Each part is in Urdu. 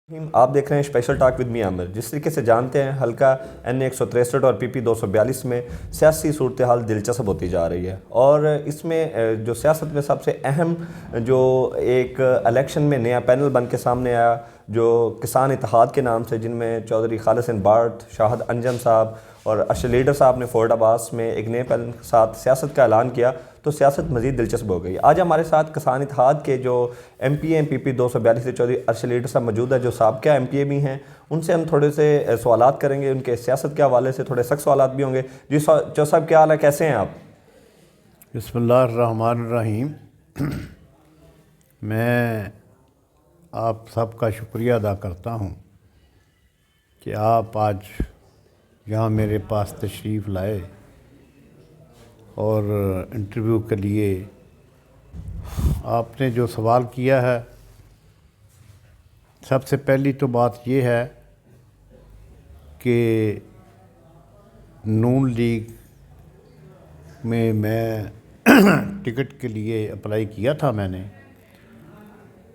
آپ دیکھ رہے ہیں اسپیشل ٹاک ود می عامر۔ جس طریقے سے جانتے ہیں حلقہ این 163 اور پی پی 242 میں سیاسی صورتحال دلچسپ ہوتی جا رہی ہے، اور اس میں جو سیاست میں سب سے اہم جو ایک الیکشن میں نیا پینل بن کے سامنے آیا جو کسان اتحاد کے نام سے، جن میں چودھری خالد حسین بٹ، شاہد انجم صاحب اور ارشد لیڈر صاحب نے فورڈ عباس میں ایک نئے پینل کے ساتھ سیاست کا اعلان کیا، تو سیاست مزید دلچسپ ہو گئی۔ آج ہمارے ساتھ کسان اتحاد کے جو ایم پی اے پی پی 242 سے چودھری ارشد لیڈر صاحب موجود ہے، جو سابقہ ایم پی اے بھی ہیں۔ ان سے ہم تھوڑے سے سوالات کریں گے، ان کے سیاست کے حوالے سے تھوڑے سخت سوالات بھی ہوں گے۔ جی چودھری صاحب کیا حال ہے، کیسے ہیں آپ؟ بسم اللہ الرحمن الرحیم۔ میں آپ سب کا شکریہ ادا کرتا ہوں کہ آپ آج یہاں میرے پاس تشریف لائے اور انٹرویو کے لیے آپ نے جو سوال کیا ہے، سب سے پہلی تو بات یہ ہے کہ نون لیگ میں ٹکٹ کے لیے اپلائی کیا تھا میں نے،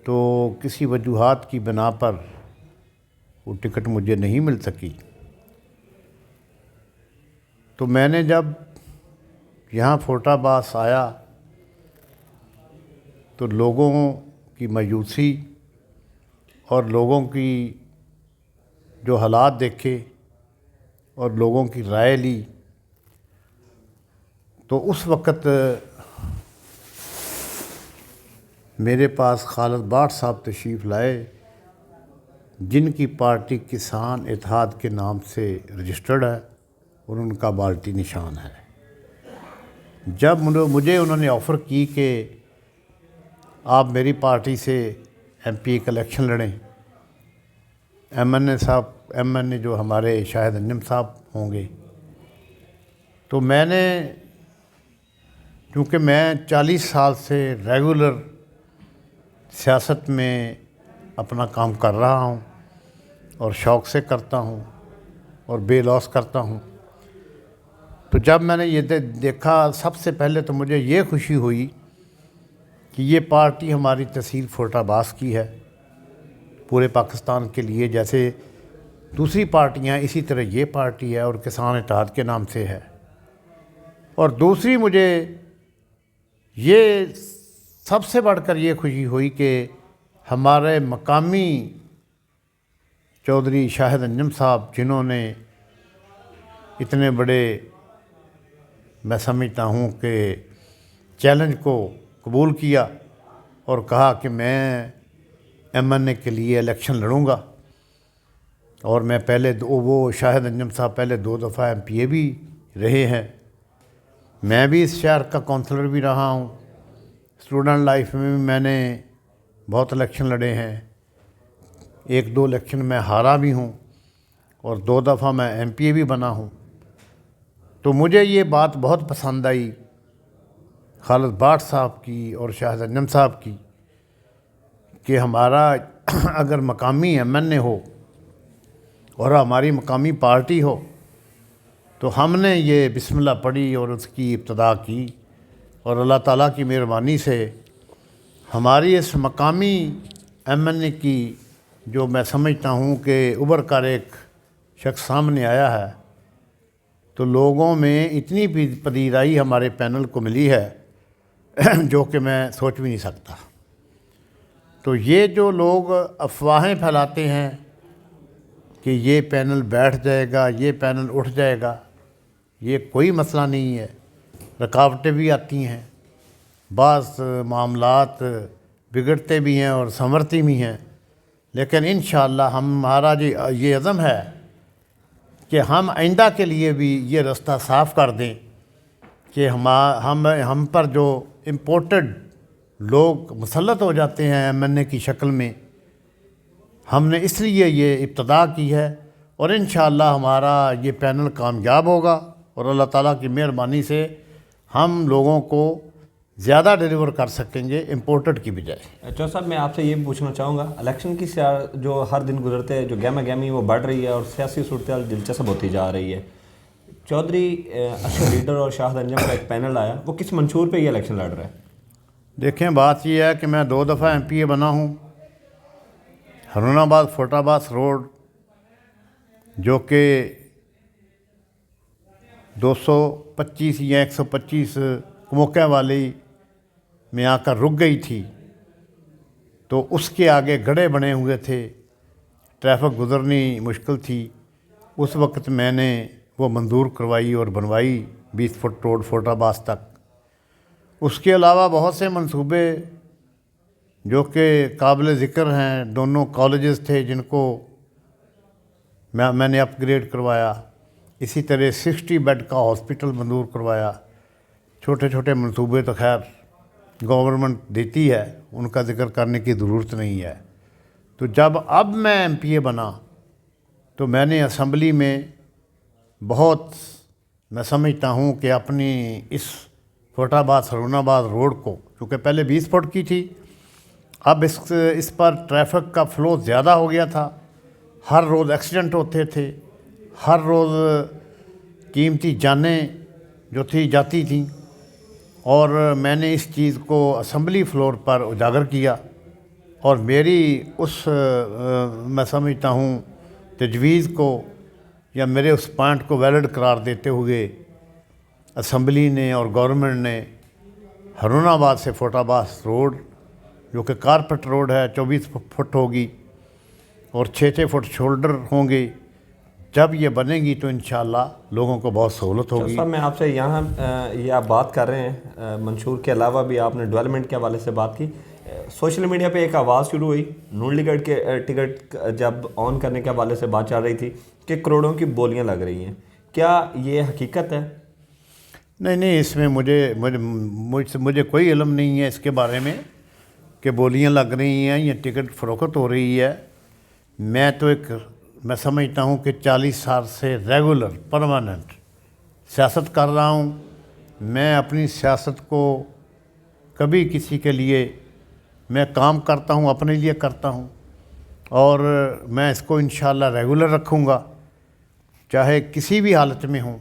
تو کسی وجوہات کی بنا پر وہ ٹکٹ مجھے نہیں مل سکی۔ تو میں نے جب یہاں فورڈ عباس آیا تو لوگوں کی مایوسی اور لوگوں کی جو حالات دیکھے اور لوگوں کی رائے لی، تو اس وقت میرے پاس خالد بٹ صاحب تشریف لائے، جن کی پارٹی کسان اتحاد کے نام سے رجسٹرڈ ہے اور ان کا بالٹی نشان ہے۔ جب مجھے انہوں نے آفر کی کہ آپ میری پارٹی سے ایم پی کا الیکشن لڑیں، ایم این اے جو ہمارے شاہد انجم صاحب ہوں گے، تو میں نے، کیونکہ میں 40 سال سے ریگولر سیاست میں اپنا کام کر رہا ہوں اور شوق سے کرتا ہوں اور بے لوث کرتا ہوں، تو جب میں نے یہ دیکھا، سب سے پہلے تو مجھے یہ خوشی ہوئی کہ یہ پارٹی ہماری تحصیل فورڈ عباس کی ہے پورے پاکستان کے لیے، جیسے دوسری پارٹیاں اسی طرح یہ پارٹی ہے اور کسان اتحاد کے نام سے ہے۔ اور دوسری مجھے یہ سب سے بڑھ کر یہ خوشی ہوئی کہ ہمارے مقامی چودھری شاہد انجم صاحب، جنہوں نے اتنے بڑے، میں سمجھتا ہوں کہ چیلنج کو قبول کیا اور کہا کہ میں ایم این اے کے لیے الیکشن لڑوں گا، اور میں وہ شاہد انجم صاحب پہلے 2 دفعہ ایم پی اے بھی رہے ہیں، میں بھی اس شہر کا کونسلر بھی رہا ہوں، اسٹوڈنٹ لائف میں بھی میں نے بہت الیکشن لڑے ہیں، 1-2 الیکشن میں ہارا بھی ہوں اور 2 دفعہ میں ایم پی اے بھی بنا ہوں۔ تو مجھے یہ بات بہت پسند آئی خالد بٹ صاحب کی اور شاہد انجم صاحب کی کہ ہمارا اگر مقامی ایم این اے ہو اور ہماری مقامی پارٹی ہو، تو ہم نے یہ بسم اللہ پڑھی اور اس کی ابتدا کی، اور اللہ تعالیٰ کی مہربانی سے ہماری اس مقامی ایم این اے کی، جو میں سمجھتا ہوں کہ ابھر کر ایک شخص سامنے آیا ہے، تو لوگوں میں اتنی پذیرائی ہمارے پینل کو ملی ہے جو کہ میں سوچ بھی نہیں سکتا۔ تو یہ جو لوگ افواہیں پھیلاتے ہیں کہ یہ پینل بیٹھ جائے گا، یہ پینل اٹھ جائے گا، یہ کوئی مسئلہ نہیں ہے۔ رکاوٹیں بھی آتی ہیں، بعض معاملات بگڑتے بھی ہیں اور سنورتی بھی ہیں، لیکن انشاءاللہ ہمارا یہ عزم ہے کہ ہم آئندہ کے لیے بھی یہ راستہ صاف کر دیں کہ ہم پر جو امپورٹڈ لوگ مسلط ہو جاتے ہیں ایم این اے کی شکل میں، ہم نے اس لیے یہ ابتدا کی ہے، اور انشاءاللہ ہمارا یہ پینل کامیاب ہوگا، اور اللہ تعالیٰ کی مہربانی سے ہم لوگوں کو زیادہ ڈیلیور کر سکیں گے امپورٹڈ کی بجائے۔ چودھری صاحب میں آپ سے یہ پوچھنا چاہوں گا، الیکشن کی جو ہر دن گزرتے ہیں جو گہما گہمی وہ بڑھ رہی ہے اور سیاسی صورتحال دلچسپ ہوتی جا رہی ہے، چودھری ارشد لیڈر اور شاہد انجم کا ایک پینل آیا، وہ کس منشور پہ یہ الیکشن لڑ رہا ہے؟ دیکھیں، بات یہ ہے کہ میں 2 دفعہ ایم پی اے بنا ہوں، ہرون آباد فورٹ عباس روڈ جو کہ 225 یا 125 کموکہ والی میں آ کر رک گئی تھی، تو اس کے آگے گڑھے بنے ہوئے تھے، ٹریفک گزرنی مشکل تھی۔ اس وقت میں نے وہ منظور کروائی اور بنوائی 20 فٹ روڈ فورٹ عباس تک۔ اس کے علاوہ بہت سے منصوبے جو کہ قابل ذکر ہیں، دونوں کالجز تھے جن کو میں نے اپ گریڈ کروایا، اسی طرح 60 بیڈ کا ہاسپٹل منظور کروایا۔ چھوٹے چھوٹے منصوبے تو خیر گورنمنٹ دیتی ہے، ان کا ذکر کرنے کی ضرورت نہیں ہے۔ تو جب اب میں ایم پی اے بنا تو میں نے اسمبلی میں بہت، میں سمجھتا ہوں کہ اپنی اس فورٹ عباس ہرون آباد روڈ کو، چونکہ پہلے 20 فٹ کی تھی، اب اس پر ٹریفک کا فلو زیادہ ہو گیا تھا، ہر روز ایکسیڈنٹ ہوتے تھے، ہر روز قیمتی جانیں جو تھی جاتی تھیں، اور میں نے اس چیز کو اسمبلی فلور پر اجاگر کیا، اور میری اس میں سمجھتا ہوں تجویز کو یا میرے اس پوائنٹ کو ویلڈ قرار دیتے ہوئے اسمبلی نے اور گورنمنٹ نے ہرون آباد سے فورٹ عباس روڈ جو کہ کارپیٹ روڈ ہے 24 فٹ ہوگی اور 6 فٹ شولڈر ہوں گے، جب یہ بنے گی تو انشاءاللہ لوگوں کو بہت سہولت ہوگی۔ صاحب میں آپ سے یہاں یہ آپ بات کر رہے ہیں، منشور کے علاوہ بھی آپ نے ڈیولپمنٹ کے حوالے سے بات کی۔ سوشل میڈیا پہ ایک آواز شروع ہوئی، نون لیگ کے ٹکٹ جب آن کرنے کے حوالے سے بات چل رہی تھی کہ کروڑوں کی بولیاں لگ رہی ہیں، کیا یہ حقیقت ہے؟ نہیں، اس میں مجھے کوئی علم نہیں ہے اس کے بارے میں کہ بولیاں لگ رہی ہیں یا ٹکٹ فروخت ہو رہی ہے۔ میں سمجھتا ہوں کہ 40 سال سے ریگولر پرماننٹ سیاست کر رہا ہوں۔ میں اپنی سیاست کو کبھی کسی کے لیے، میں کام کرتا ہوں اپنے لیے کرتا ہوں، اور میں اس کو انشاءاللہ ریگولر رکھوں گا، چاہے کسی بھی حالت میں ہوں۔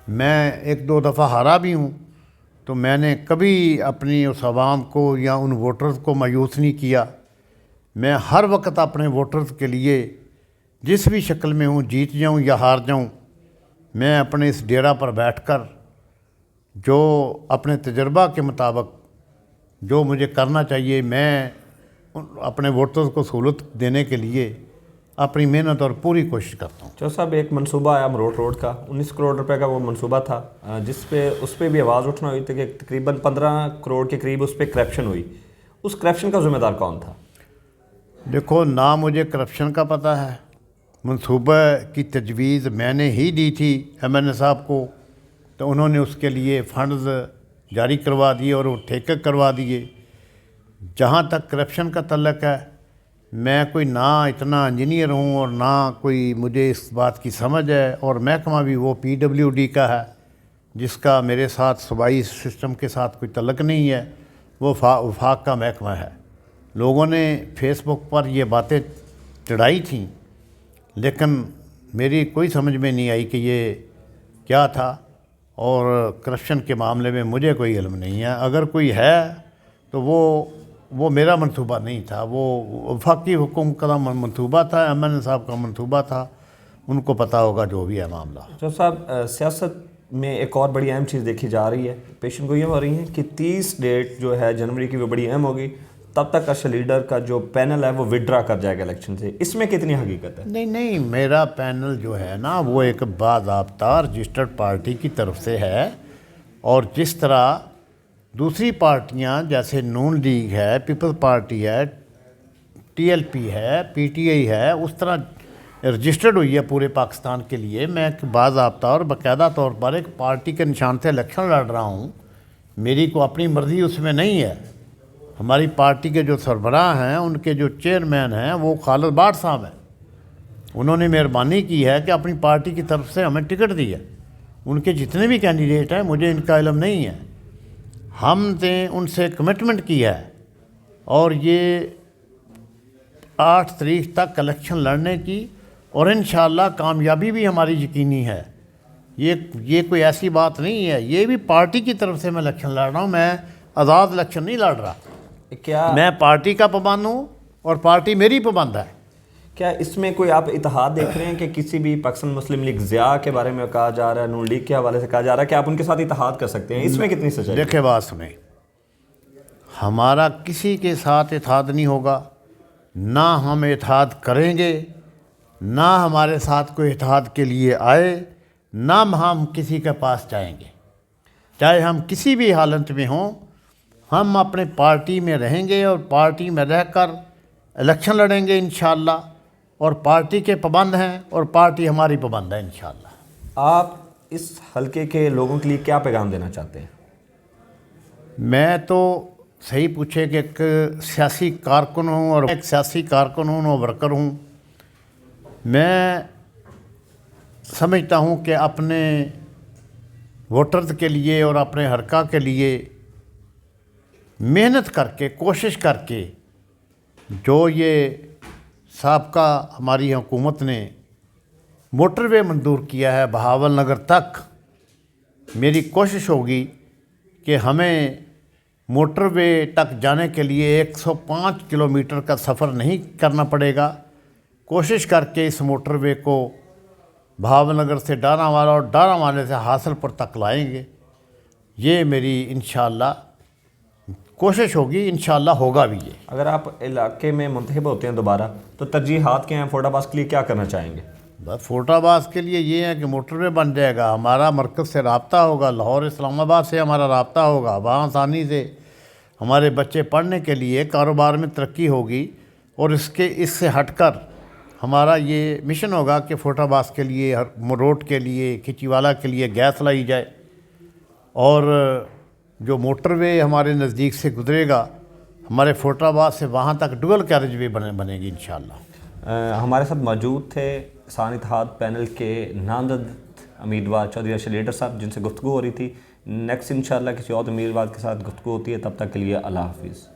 میں 1-2 دفعہ ہارا بھی ہوں تو میں نے کبھی اپنی اس عوام کو یا ان ووٹرز کو مایوس نہیں کیا۔ میں ہر وقت اپنے ووٹرز کے لیے جس بھی شکل میں ہوں، جیت جاؤں یا ہار جاؤں، میں اپنے اس ڈیرا پر بیٹھ کر جو اپنے تجربہ کے مطابق جو مجھے کرنا چاہیے، میں اپنے ووٹرز کو سہولت دینے کے لیے اپنی محنت اور پوری کوشش کرتا ہوں۔ چودھری صاحب ایک منصوبہ آیا امروٹ روڈ کا، 19 کروڑ روپے کا وہ منصوبہ تھا، اس پہ بھی آواز اٹھنا ہوئی تھی کہ تقریباً 15 کروڑ کے قریب اس پہ کرپشن ہوئی۔ اس کرپشن کا ذمہ دار کون تھا؟ دیکھو، نہ مجھے کرپشن کا پتہ ہے، منصوبہ کی تجویز میں نے ہی دی تھی ایم این اے صاحب کو، تو انہوں نے اس کے لیے فنڈز جاری کروا دیے اور وہ ٹھیکے کروا دیے۔ جہاں تک کرپشن کا تعلق ہے، میں کوئی نہ اتنا انجینئر ہوں اور نہ کوئی مجھے اس بات کی سمجھ ہے، اور محکمہ بھی وہ PWD کا ہے جس کا میرے ساتھ صوبائی سسٹم کے ساتھ کوئی تعلق نہیں ہے، وہ وفاق کا محکمہ ہے۔ لوگوں نے فیس بک پر یہ باتیں چڑھائی تھیں، لیکن میری کوئی سمجھ میں نہیں آئی کہ یہ کیا تھا، اور کرپشن کے معاملے میں مجھے کوئی علم نہیں ہے۔ اگر کوئی ہے تو وہ میرا منصوبہ نہیں تھا، وہ وفاقی حکومت کا منصوبہ تھا، ایم این اے صاحب کا منصوبہ تھا، ان کو پتہ ہوگا جو بھی ہے معاملہ۔ چودھری صاحب سیاست میں ایک اور بڑی اہم چیز دیکھی جا رہی ہے، پیشن گوئیاں ہو رہی ہیں کہ 30 ڈیٹ جو ہے جنوری کی وہ بڑی اہم ہوگی، تب تک ارشد لیڈر کا جو پینل ہے وہ وڈرا کر جائے گا الیکشن سے، اس میں کتنی حقیقت ہے؟ نہیں، میرا پینل جو ہے نا وہ ایک باضابطہ رجسٹرڈ پارٹی کی طرف سے ہے، اور جس طرح دوسری پارٹیاں جیسے نون لیگ ہے، پیپل پارٹی ہے، TLP ہے، PTI ہے، اس طرح رجسٹرڈ ہوئی ہے پورے پاکستان کے لیے۔ میں ایک باضابطہ اور باقاعدہ طور پر ایک پارٹی کے نشان سے الیکشن لڑ رہا ہوں، میری کو اپنی مرضی اس میں نہیں ہے۔ ہماری پارٹی کے جو سربراہ ہیں، ان کے جو چیئرمین ہیں وہ خالد بٹ صاحب ہیں، انہوں نے مہربانی کی ہے کہ اپنی پارٹی کی طرف سے ہمیں ٹکٹ دی ہے۔ ان کے جتنے بھی کینڈیڈیٹ ہیں مجھے ان کا علم نہیں ہے، ہم نے ان سے کمٹمنٹ کی ہے، اور یہ 8 تاریخ تک الیکشن لڑنے کی، اور انشاءاللہ کامیابی بھی ہماری یقینی ہے۔ یہ کوئی ایسی بات نہیں ہے، یہ بھی پارٹی کی طرف سے میں الیکشن لڑ رہا ہوں، میں آزاد الیکشن نہیں لڑ رہا۔ کیا میں پارٹی کا پابند ہوں اور پارٹی میری پابند ہے۔ کیا اس میں کوئی آپ اتحاد دیکھ رہے ہیں کہ کسی بھی پاکستان مسلم لیگ ضیاء کے بارے میں کہا جا رہا ہے، نون لیگ کے حوالے سے کہا جا رہا ہے کہ آپ ان کے ساتھ اتحاد کر سکتے ہیں، اس میں کتنی سچائی؟ دیکھیں بات سنیں، ہمارا کسی کے ساتھ اتحاد نہیں ہوگا، نہ ہم اتحاد کریں گے، نہ ہمارے ساتھ کوئی اتحاد کے لیے آئے، نہ ہم کسی کے پاس جائیں گے، چاہے ہم کسی بھی حالت میں ہوں، ہم اپنے پارٹی میں رہیں گے اور پارٹی میں رہ کر الیکشن لڑیں گے انشاءاللہ، اور پارٹی کے پابند ہیں اور پارٹی ہماری پابند ہے انشاءاللہ۔ آپ اس حلقے کے لوگوں کے لیے کیا پیغام دینا چاہتے ہیں؟ میں تو صحیح پوچھے کہ ایک سیاسی کارکن ہوں اور ورکر ہوں، میں سمجھتا ہوں کہ اپنے ووٹرز کے لیے اور اپنے حلقہ کے لیے محنت کر کے، کوشش کر کے، جو یہ سابقہ ہماری حکومت نے موٹر وے منظور کیا ہے بہاول نگر تک، میری کوشش ہوگی کہ ہمیں موٹر وے تک جانے کے لیے 105 کلومیٹر کا سفر نہیں کرنا پڑے گا۔ کوشش کر کے اس موٹر وے کو بہاول نگر سے ڈاراوالا اور ڈاراوالے سے حاصل پور تک لائیں گے، یہ میری انشاءاللہ کوشش ہوگی، انشاءاللہ ہوگا بھی یہ۔ اگر آپ علاقے میں منتخب ہوتے ہیں دوبارہ تو ترجیحات کیا ہیں؟ فورڈ آباس کے لیے کیا کرنا چاہیں گے؟ بس فورڈ آباس کے لیے یہ ہے کہ موٹر وے بن جائے گا، ہمارا مرکز سے رابطہ ہوگا، لاہور اسلام آباد سے ہمارا رابطہ ہوگا، وہاں آسانی سے ہمارے بچے پڑھنے کے لیے، کاروبار میں ترقی ہوگی، اور اس سے ہٹ کر ہمارا یہ مشن ہوگا کہ فورڈ آباس کے لیے، روڈ کے لیے، کھچی والا کے لیے گیس لائی جائے، اور جو موٹر وے ہمارے نزدیک سے گزرے گا ہمارے فورڈ آباس سے، وہاں تک ڈول کیریج وے بنے گی انشاءاللہ۔ ہمارے ساتھ موجود تھے کسان اتحاد پینل کے نامزد امیدوار چودھری ارشد لیڈر صاحب، جن سے گفتگو ہو رہی تھی۔ نیکسٹ انشاءاللہ کسی اور امیدوار کے ساتھ گفتگو ہوتی ہے، تب تک کے لیے اللہ حافظ۔